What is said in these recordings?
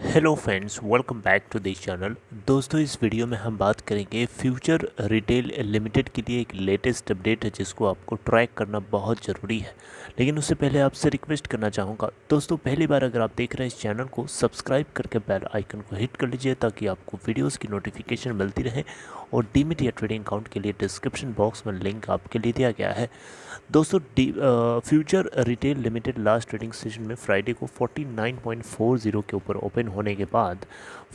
Hello friends, welcome back to this channel. दोस्तों, इस video में हम बात करेंगे फ्यूचर रिटेल लिमिटेड के लिए एक लेटेस्ट अपडेट है जिसको आपको ट्रैक करना बहुत ज़रूरी है। लेकिन उससे पहले आपसे रिक्वेस्ट करना चाहूँगा, दोस्तों पहली बार अगर आप देख रहे हैं इस चैनल को सब्सक्राइब करके बेल आइकन को हिट कर लीजिए ताकि आपको वीडियोज़ की नोटिफिकेशन मिलती रहे। और डीमैट या ट्रेडिंग अकाउंट के लिए डिस्क्रिप्शन बॉक्स में लिंक आपके लिए दिया गया है। दोस्तों future retail limited last trading session में फ्राइडे को 49.40 के ऊपर ओपन होने के बाद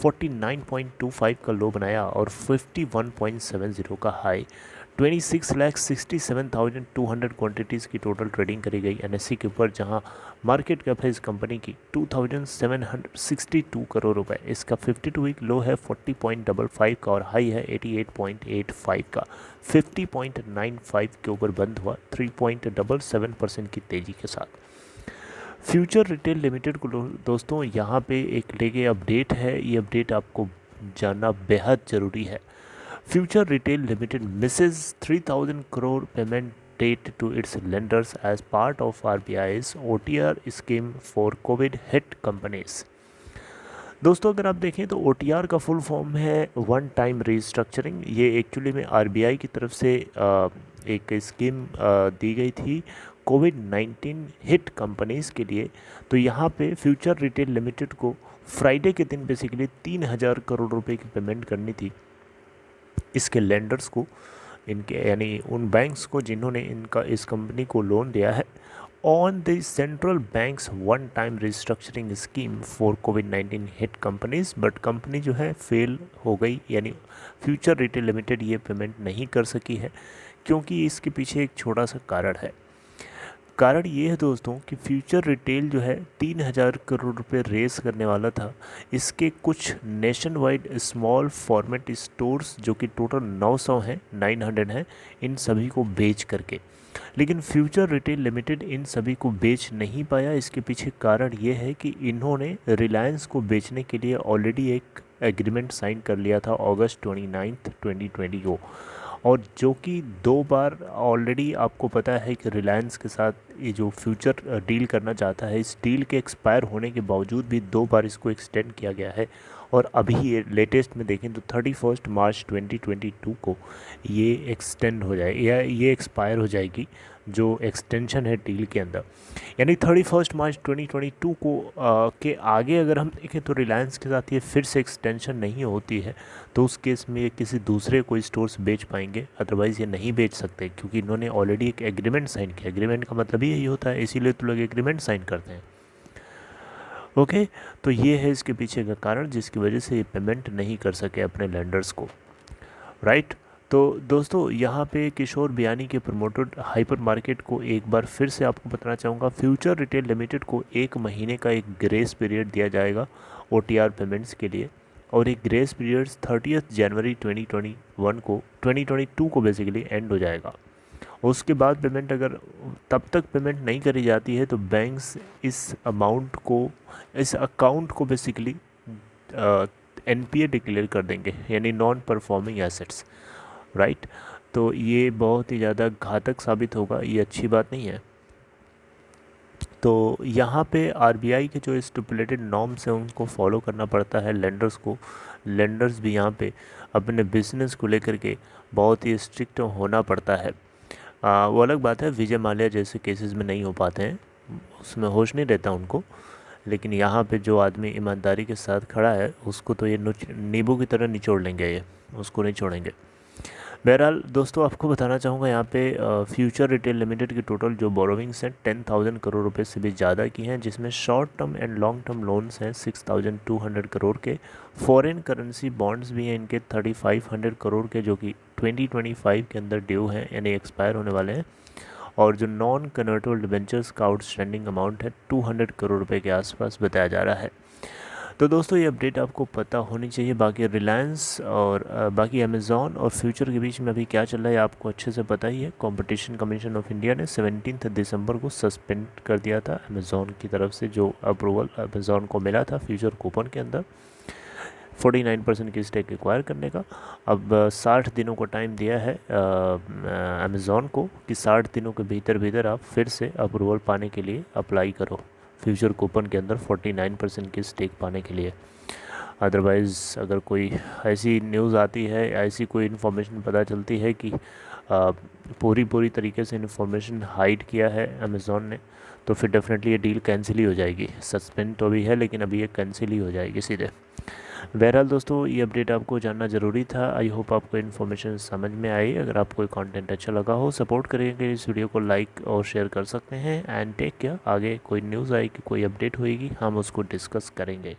49.25 का लो बनाया और 51.70 का हाई। 26,67,200 क्वांटिटीज़ की टोटल ट्रेडिंग करी गई एनएससी के ऊपर, जहां मार्केट कैप है इस कंपनी की 2,762 करोड़ रुपए। इसका 52 वीक लो है 40.55 का और हाई है 88.85 का। 50.95 के ऊपर बंद हुआ 3.77% की तेज़ी के साथ। फ्यूचर रिटेल लिमिटेड को दोस्तों यहाँ पे एक लेके अपडेट है, ये अपडेट आपको जानना बेहद ज़रूरी है। Future retail limited Mrs 3,000 crore payment date to its lenders as part of RBI's OTR scheme for COVID hit companies। दोस्तों अगर आप देखें तो OTR का फुल फॉर्म है वन टाइम रीस्ट्रक्चरिंग। ये एक्चुअली में RBI की तरफ से एक स्कीम दी गई थी कोविड-19 हिट कंपनीज़ के लिए। तो यहाँ पे फ्यूचर रिटेल लिमिटेड को फ्राइडे के दिन बेसिकली 3,000 करोड़ रुपए की पेमेंट करनी थी इसके लेंडर्स को, इनके यानी उन बैंक्स को जिन्होंने इस कंपनी को लोन दिया है on the central banks one time restructuring scheme for covid hit companies. But company जो है फेल हो गई, यानी फ्यूचर रिटेल लिमिटेड ये पेमेंट नहीं कर सकी है क्योंकि इसके पीछे एक छोटा सा कारण है। कारण ये है दोस्तों कि फ्यूचर रिटेल जो है 3,000 करोड़ रुपए रेस करने वाला था इसके कुछ nation wide small format stores, जो कि टोटल 900 हैं, 900 हैं, इन सभी को बेच करके। लेकिन फ्यूचर रिटेल लिमिटेड इन सभी को बेच नहीं पाया। इसके पीछे कारण ये है कि इन्होंने रिलायंस को बेचने के लिए ऑलरेडी एक एग्रीमेंट साइन कर लिया था अगस्त 29, 2020 को, और जो कि 2 बार ऑलरेडी आपको पता है कि रिलायंस के साथ ये जो फ्यूचर डील करना चाहता है, इस डील के एक्सपायर होने के बावजूद भी 2 बार इसको एक्सटेंड किया गया है। और अभी ये लेटेस्ट में देखें तो 31 मार्च 2022 को ये एक्सटेंड हो जाए या ये एक्सपायर हो जाएगी जो एक्सटेंशन है डील के अंदर। यानी 31 मार्च 2022 को के आगे अगर हम देखें तो रिलायंस के साथ ये फिर से एक्सटेंशन नहीं होती है तो उस केस में ये किसी दूसरे कोई स्टोर्स बेच पाएंगे, अदरवाइज़ ये नहीं बेच सकते क्योंकि इन्होंने ऑलरेडी एक एग्रीमेंट साइन किया। एग्रीमेंट का मतलब ही यही होता है, इसीलिए तो लोग एग्रीमेंट साइन करते हैं। ओके, तो ये है इसके पीछे का कारण जिसकी वजह से ये पेमेंट नहीं कर सके अपने लेंडर्स को, राइट। तो दोस्तों यहाँ पे किशोर बियानी के प्रमोटेड हाइपर मार्केट को एक बार फिर से आपको बताना चाहूँगा, फ्यूचर रिटेल लिमिटेड को 1 महीने का एक ग्रेस पीरियड दिया जाएगा OTR पेमेंट्स के लिए। और एक ग्रेस पीरियड 30 जनवरी 2022 को बेसिकली एंड हो जाएगा। उसके बाद पेमेंट अगर तब तक पेमेंट नहीं करी जाती है तो बैंक्स इस अकाउंट को बेसिकली NPA डिक्लेयर कर देंगे, यानी नॉन परफॉर्मिंग एसेट्स, राइट। तो ये बहुत ही ज़्यादा घातक साबित होगा, ये अच्छी बात नहीं है। तो यहाँ पे RBI के जो स्टिपुलेटेड नॉर्म्स हैं उनको फॉलो करना पड़ता है लेंडर्स को। लेंडर्स भी यहाँ पे अपने बिजनेस को लेकर के बहुत ही स्ट्रिक्ट होना पड़ता है। वो अलग बात है, विजय माल्या जैसे केसेस में नहीं हो पाते हैं, उसमें होश नहीं रहता उनको। लेकिन यहाँ पे जो आदमी ईमानदारी के साथ खड़ा है उसको तो ये नींबू की तरह निचोड़ लेंगे, ये उसको नहीं छोड़ेंगे। बहरहाल दोस्तों आपको बताना चाहूँगा यहाँ पे फ्यूचर रिटेल लिमिटेड की टोटल जो बोरोविंग्स हैं 10,000 करोड़ रुपए से भी ज़्यादा की हैं, जिसमें short term and long term loans हैं 6,200 करोड़ के। फॉरेन करेंसी बॉन्ड्स भी हैं इनके 3,500 करोड़ के, जो कि 2025 के अंदर ड्यू हैं, यानी एक्सपायर होने वाले हैं। और जो नॉन कन्वर्टेबल डिबेंचर्स का आउटस्टैंडिंग अमाउंट है 200 करोड़ रुपए के आसपास बताया जा रहा है। तो दोस्तों ये अपडेट आपको पता होनी चाहिए। बाकी रिलायंस और बाकी अमेज़ॉन और फ्यूचर के बीच में अभी क्या चल रहा है आपको अच्छे से पता ही है। कंपटीशन कमीशन ऑफ इंडिया ने 17 दिसंबर को सस्पेंड कर दिया था अमेज़ॉन की तरफ से, जो अप्रूवल अमेज़ॉन को मिला था फ्यूचर कूपन के अंदर 49% की स्टेक एक्वायर करने का। अब 60 दिनों को टाइम दिया है अमेज़ॉन को कि 60 दिनों के भीतर भीतर आप फिर से अप्रूवल पाने के लिए अप्लाई करो, फ्यूचर कूपन के अंदर 49% की स्टेक पाने के लिए। अदरवाइज़ अगर कोई ऐसी न्यूज़ आती है, ऐसी कोई इन्फॉर्मेशन पता चलती है कि पूरी तरीके से इन्फॉर्मेशन हाइड किया है अमेज़ॉन ने, तो फिर डेफिनेटली ये डील कैंसिल ही हो जाएगी। सस्पेंड तो अभी है लेकिन अभी ये कैंसिल ही हो जाएगी सीधे। बहरहाल दोस्तों, ये अपडेट आपको जानना ज़रूरी था। आई होप आपको इन्फॉर्मेशन समझ में आई। अगर आपको कंटेंट अच्छा लगा हो, सपोर्ट करेंगे, इस वीडियो को लाइक और शेयर कर सकते हैं। And take care. आगे कोई न्यूज़ आएगी, कोई अपडेट होएगी, हम उसको डिस्कस करेंगे।